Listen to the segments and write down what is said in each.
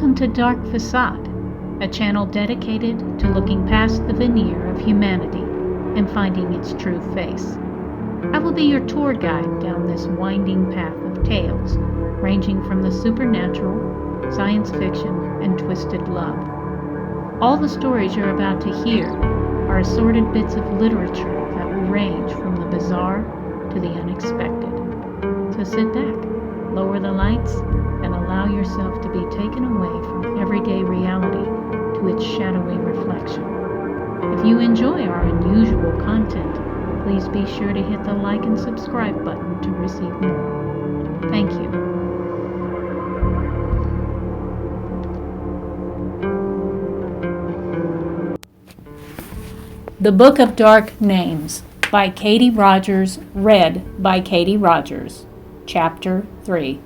Welcome to Dark Facade, a channel dedicated to looking past the veneer of humanity and finding its true face. I will be your tour guide down this winding path of tales, ranging from the supernatural, science fiction, and twisted love. All the stories you're about to hear are assorted bits of literature that will range from the bizarre to the unexpected. So sit back, lower the lights, and allow yourself to be taken away from everyday reality to its shadowy reflection. If you enjoy our unusual content, please be sure to hit the like and subscribe button to receive more. Thank you. The Book of Dark Names by Katie Rogers, read by Katie Rogers. Chapter 3.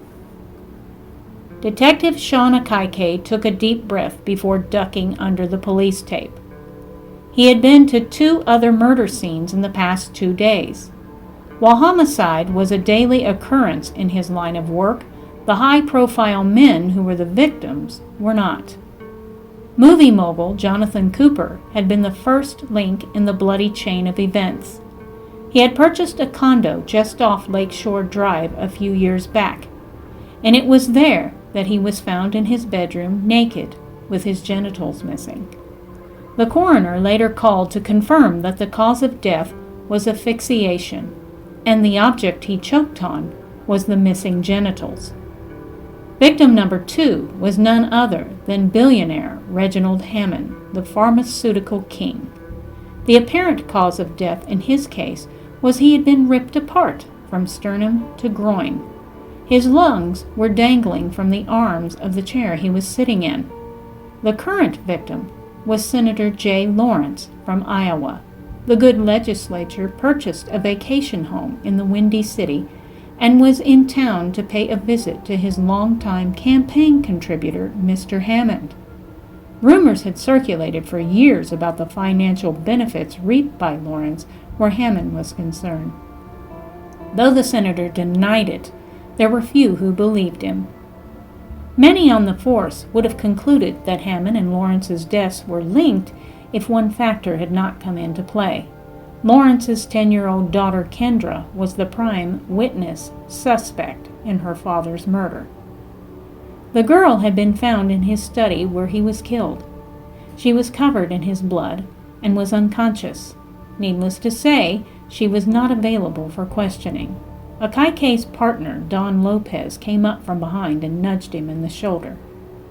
Detective Sean Akaike took a deep breath before ducking under the police tape. He had been to 2 other murder scenes in the past 2 days. While homicide was a daily occurrence in his line of work, the high-profile men who were the victims were not. Movie mogul Jonathan Cooper had been the first link in the bloody chain of events. He had purchased a condo just off Lakeshore Drive a few years back, and it was there that he was found in his bedroom naked, with his genitals missing. The coroner later called to confirm that the cause of death was asphyxiation, and the object he choked on was the missing genitals. Victim number 2 was none other than billionaire Reginald Hammond, the pharmaceutical king. The apparent cause of death in his case was he had been ripped apart from sternum to groin. His lungs were dangling from the arms of the chair he was sitting in. The current victim was Senator Jay Lawrence from Iowa. The good legislature purchased a vacation home in the Windy City and was in town to pay a visit to his longtime campaign contributor, Mr. Hammond. Rumors had circulated for years about the financial benefits reaped by Lawrence where Hammond was concerned. Though the senator denied it, there were few who believed him. Many on the force would have concluded that Hammond and Lawrence's deaths were linked if one factor had not come into play. Lawrence's 10-year-old daughter Kendra was the prime witness suspect in her father's murder. The girl had been found in his study where he was killed. She was covered in his blood and was unconscious. Needless to say, she was not available for questioning. Akaike's partner, Don Lopez, came up from behind and nudged him in the shoulder.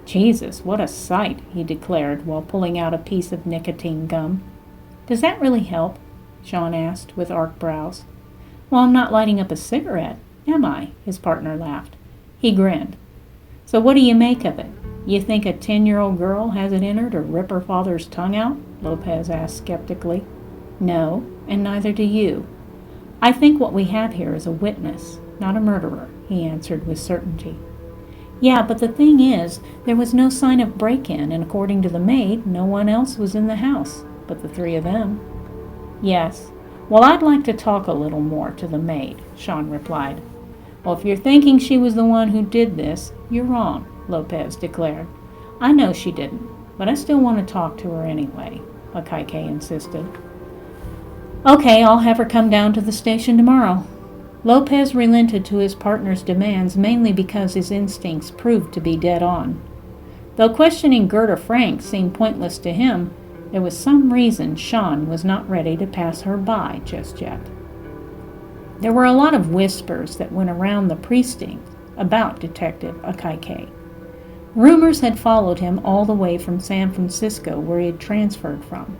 "Jesus, what a sight," he declared while pulling out a piece of nicotine gum. "Does that really help?" Sean asked with arched brows. "Well, I'm not lighting up a cigarette, am I?" his partner laughed. He grinned. "So what do you make of it? You think a 10-year-old girl has it in her to rip her father's tongue out?" Lopez asked skeptically. "No, and neither do you. I think what we have here is a witness, not a murderer," he answered with certainty. "Yeah, but the thing is, there was no sign of break-in, and according to the maid, no one else was in the house but the 3 of them." "Yes. Well, I'd like to talk a little more to the maid," Sean replied. "Well, if you're thinking she was the one who did this, you're wrong," Lopez declared. "I know she didn't, but I still want to talk to her anyway," Akaike insisted. "Okay, I'll have her come down to the station tomorrow." Lopez relented to his partner's demands mainly because his instincts proved to be dead on. Though questioning Gerda Frank seemed pointless to him, there was some reason Sean was not ready to pass her by just yet. There were a lot of whispers that went around the precinct about Detective Akaike. Rumors had followed him all the way from San Francisco, where he had transferred from.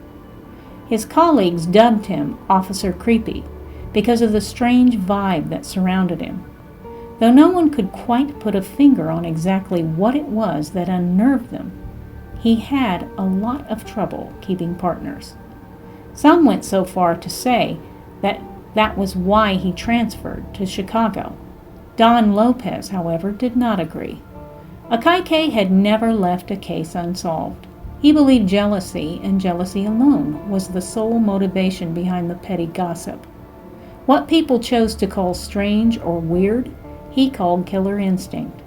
His colleagues dubbed him Officer Creepy because of the strange vibe that surrounded him. Though no one could quite put a finger on exactly what it was that unnerved them, he had a lot of trouble keeping partners. Some went so far to say that that was why he transferred to Chicago. Don Lopez, however, did not agree. Akaike had never left a case unsolved. He believed jealousy, and jealousy alone, was the sole motivation behind the petty gossip. What people chose to call strange or weird, he called killer instinct.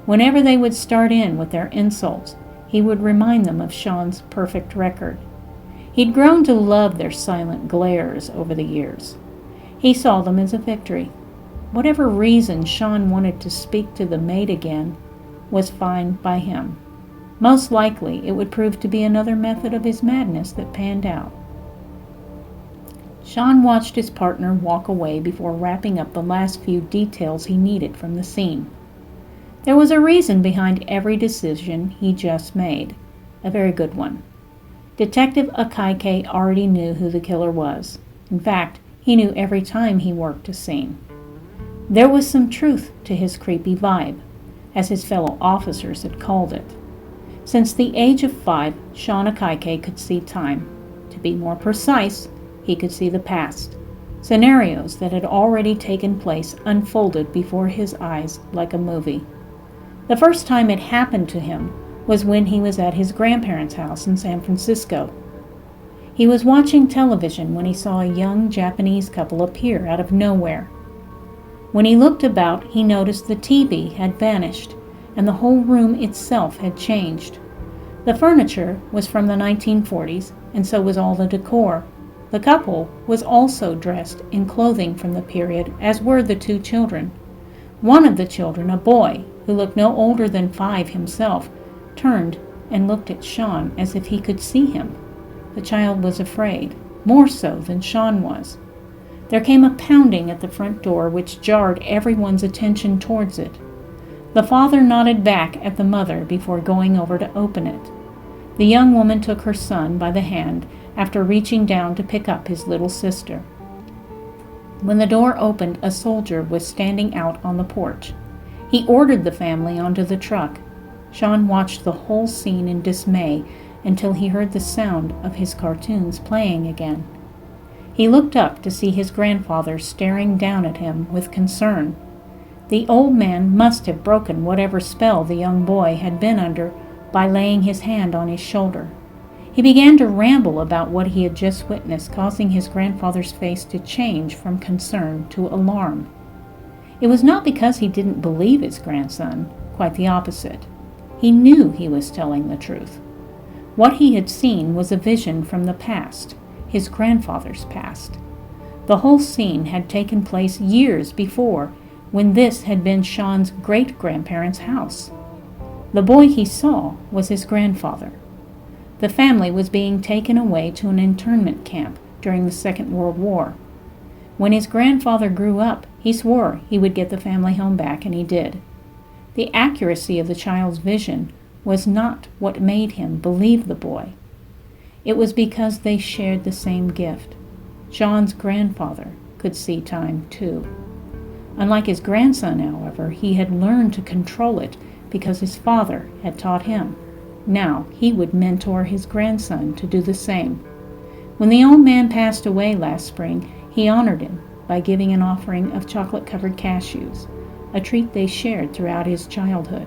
Whenever they would start in with their insults, he would remind them of Sean's perfect record. He'd grown to love their silent glares over the years. He saw them as a victory. Whatever reason Sean wanted to speak to the maid again was fine by him. Most likely it would prove to be another method of his madness that panned out. Sean watched his partner walk away before wrapping up the last few details he needed from the scene. There was a reason behind every decision he just made, a very good one. Detective Akaike already knew who the killer was. In fact, he knew every time he worked a scene. There was some truth to his creepy vibe, as his fellow officers had called it. Since the age of 5, Sean Akaike could see time. To be more precise, he could see the past. Scenarios that had already taken place unfolded before his eyes like a movie. The first time it happened to him was when he was at his grandparents' house in San Francisco. He was watching television when he saw a young Japanese couple appear out of nowhere. When he looked about, he noticed the TV had vanished, and the whole room itself had changed. The furniture was from the 1940s, and so was all the decor. The couple was also dressed in clothing from the period, as were the 2 children. One of the children, a boy, who looked no older than 5 himself, turned and looked at Sean as if he could see him. The child was afraid, more so than Sean was. There came a pounding at the front door which jarred everyone's attention towards it. The father nodded back at the mother before going over to open it. The young woman took her son by the hand after reaching down to pick up his little sister. When the door opened, a soldier was standing out on the porch. He ordered the family onto the truck. Sean watched the whole scene in dismay until he heard the sound of his cartoons playing again. He looked up to see his grandfather staring down at him with concern. The old man must have broken whatever spell the young boy had been under by laying his hand on his shoulder. He began to ramble about what he had just witnessed, causing his grandfather's face to change from concern to alarm. It was not because he didn't believe his grandson, quite the opposite. He knew he was telling the truth. What he had seen was a vision from the past, his grandfather's past. The whole scene had taken place years before, when this had been Sean's great-grandparents' house. The boy he saw was his grandfather. The family was being taken away to an internment camp during the Second World War. When his grandfather grew up, he swore he would get the family home back, and he did. The accuracy of the child's vision was not what made him believe the boy. It was because they shared the same gift. Sean's grandfather could see time too. Unlike his grandson, however, he had learned to control it because his father had taught him. Now he would mentor his grandson to do the same. When the old man passed away last spring, he honored him by giving an offering of chocolate-covered cashews, a treat they shared throughout his childhood.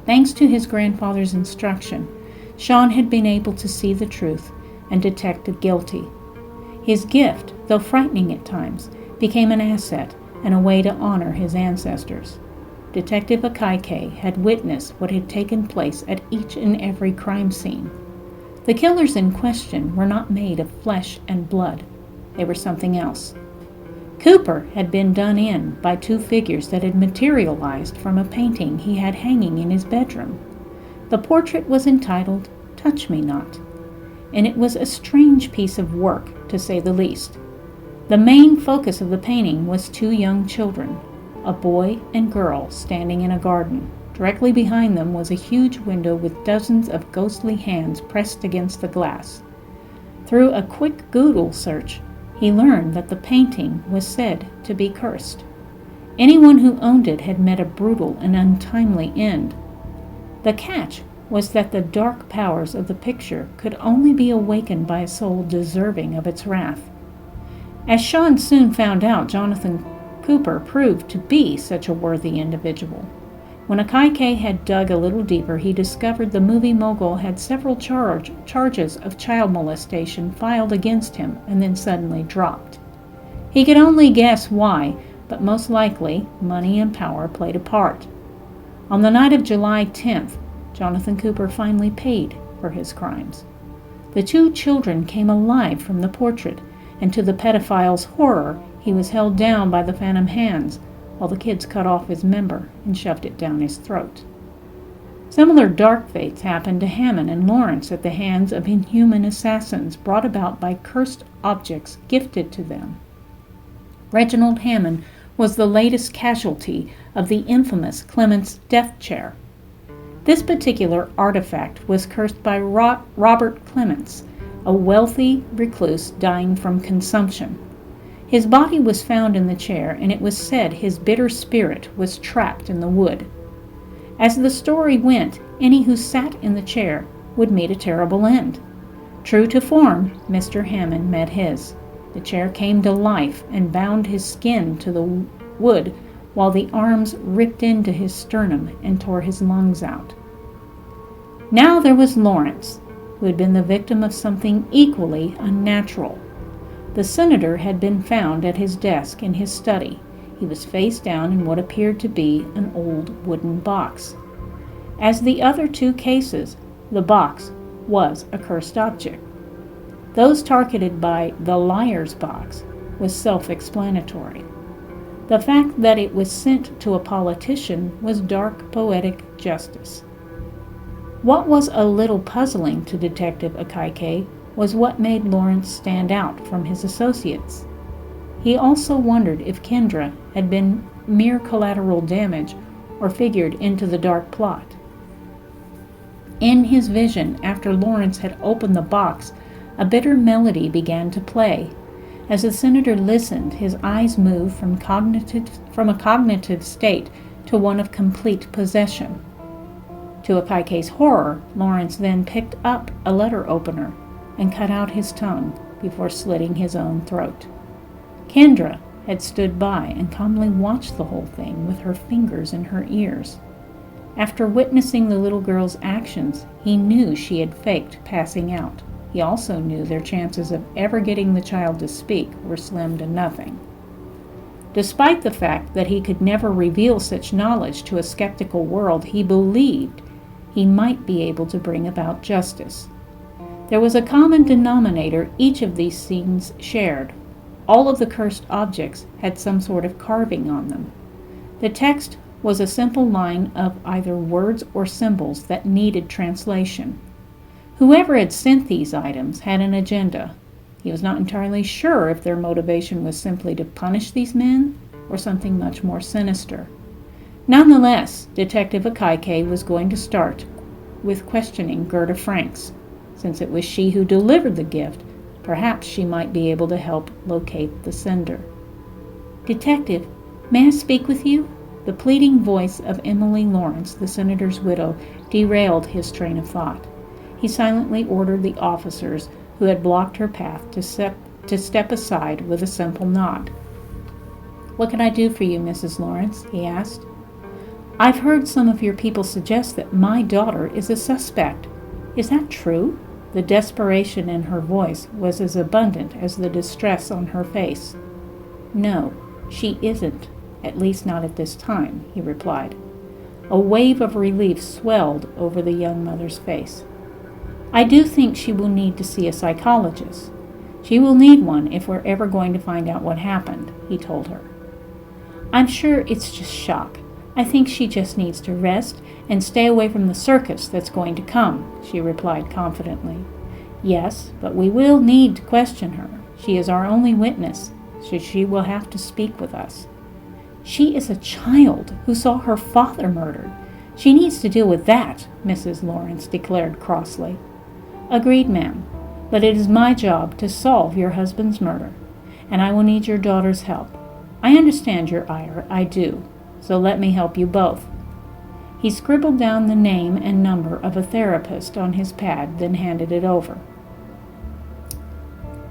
Thanks to his grandfather's instruction, Sean had been able to see the truth and detect the guilty. His gift, though frightening at times, became an asset and a way to honor his ancestors. Detective Akaike had witnessed what had taken place at each and every crime scene. The killers in question were not made of flesh and blood. They were something else. Cooper had been done in by 2 figures that had materialized from a painting he had hanging in his bedroom. The portrait was entitled "Touch Me Not," and it was a strange piece of work, to say the least. The main focus of the painting was 2 young children, a boy and girl standing in a garden. Directly behind them was a huge window with dozens of ghostly hands pressed against the glass. Through a quick Google search, he learned that the painting was said to be cursed. Anyone who owned it had met a brutal and untimely end. The catch was that the dark powers of the picture could only be awakened by a soul deserving of its wrath. As Sean soon found out, Jonathan Cooper proved to be such a worthy individual. When Akaike had dug a little deeper, he discovered the movie mogul had several charges of child molestation filed against him and then suddenly dropped. He could only guess why, but most likely money and power played a part. On the night of July 10th, Jonathan Cooper finally paid for his crimes. The two children came alive from the portrait, and to the pedophile's horror, he was held down by the phantom hands while the kids cut off his member and shoved it down his throat. Similar dark fates happened to Hammond and Lawrence at the hands of inhuman assassins brought about by cursed objects gifted to them. Reginald Hammond was the latest casualty of the infamous Clements death chair. This particular artifact was cursed by Robert Clements, a wealthy recluse dying from consumption. His body was found in the chair, and it was said his bitter spirit was trapped in the wood. As the story went, any who sat in the chair would meet a terrible end. True to form, Mr. Hammond met his. The chair came to life and bound his skin to the wood while the arms ripped into his sternum and tore his lungs out. Now there was Lawrence, who had been the victim of something equally unnatural. The senator had been found at his desk in his study. He was face down in what appeared to be an old wooden box. As the other two cases, the box was a cursed object. Those targeted by the liar's box was self-explanatory. The fact that it was sent to a politician was dark poetic justice. What was a little puzzling to Detective Akaike was what made Lawrence stand out from his associates. He also wondered if Kendra had been mere collateral damage or figured into the dark plot. In his vision, after Lawrence had opened the box, a bitter melody began to play. As the senator listened, his eyes moved from a cognitive state to one of complete possession. To Akaike's horror, Lawrence then picked up a letter opener and cut out his tongue before slitting his own throat. Kendra had stood by and calmly watched the whole thing with her fingers in her ears. After witnessing the little girl's actions, he knew she had faked passing out. He also knew their chances of ever getting the child to speak were slim to nothing. Despite the fact that he could never reveal such knowledge to a skeptical world, he believed he might be able to bring about justice. There was a common denominator each of these scenes shared. All of the cursed objects had some sort of carving on them. The text was a simple line of either words or symbols that needed translation. Whoever had sent these items had an agenda. He was not entirely sure if their motivation was simply to punish these men or something much more sinister. Nonetheless, Detective Akaike was going to start with questioning Gerda Franks. Since it was she who delivered the gift, perhaps she might be able to help locate the sender. "Detective, may I speak with you?" The pleading voice of Emily Lawrence, the senator's widow, derailed his train of thought. He silently ordered the officers who had blocked her path to step aside with a simple nod. "What can I do for you, Mrs. Lawrence?" he asked. "I've heard some of your people suggest that my daughter is a suspect. Is that true?" The desperation in her voice was as abundant as the distress on her face. "No, she isn't, at least not at this time," he replied. A wave of relief swelled over the young mother's face. "I do think she will need to see a psychologist. She will need one if we're ever going to find out what happened," he told her. "I'm sure it's just shock. I think she just needs to rest and stay away from the circus that's going to come," she replied confidently. "Yes, but we will need to question her. She is our only witness, so she will have to speak with us." "She is a child who saw her father murdered. She needs to deal with that," Mrs. Lawrence declared crossly. "Agreed, ma'am, but it is my job to solve your husband's murder, and I will need your daughter's help. I understand your ire, I do, so let me help you both." He scribbled down the name and number of a therapist on his pad, then handed it over.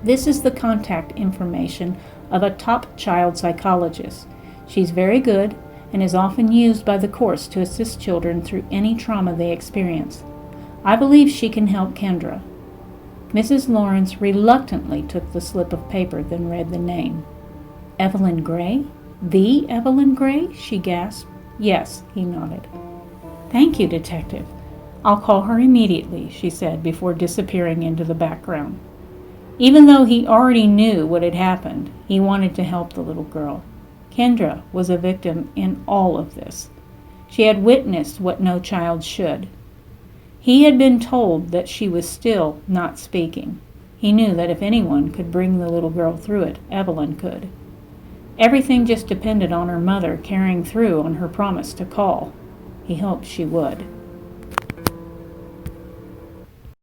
"This is the contact information of a top child psychologist. She's very good and is often used by the courts to assist children through any trauma they experience. I believe she can help Kendra." Mrs. Lawrence reluctantly took the slip of paper, then read the name. "Evelyn Gray? The Evelyn Gray?" she gasped. "Yes," he nodded. "Thank you, Detective. I'll call her immediately," she said before disappearing into the background. Even though he already knew what had happened, he wanted to help the little girl. Kendra was a victim in all of this. She had witnessed what no child should. He had been told that she was still not speaking. He knew that if anyone could bring the little girl through it, Evelyn could. Everything just depended on her mother carrying through on her promise to call. He hoped she would.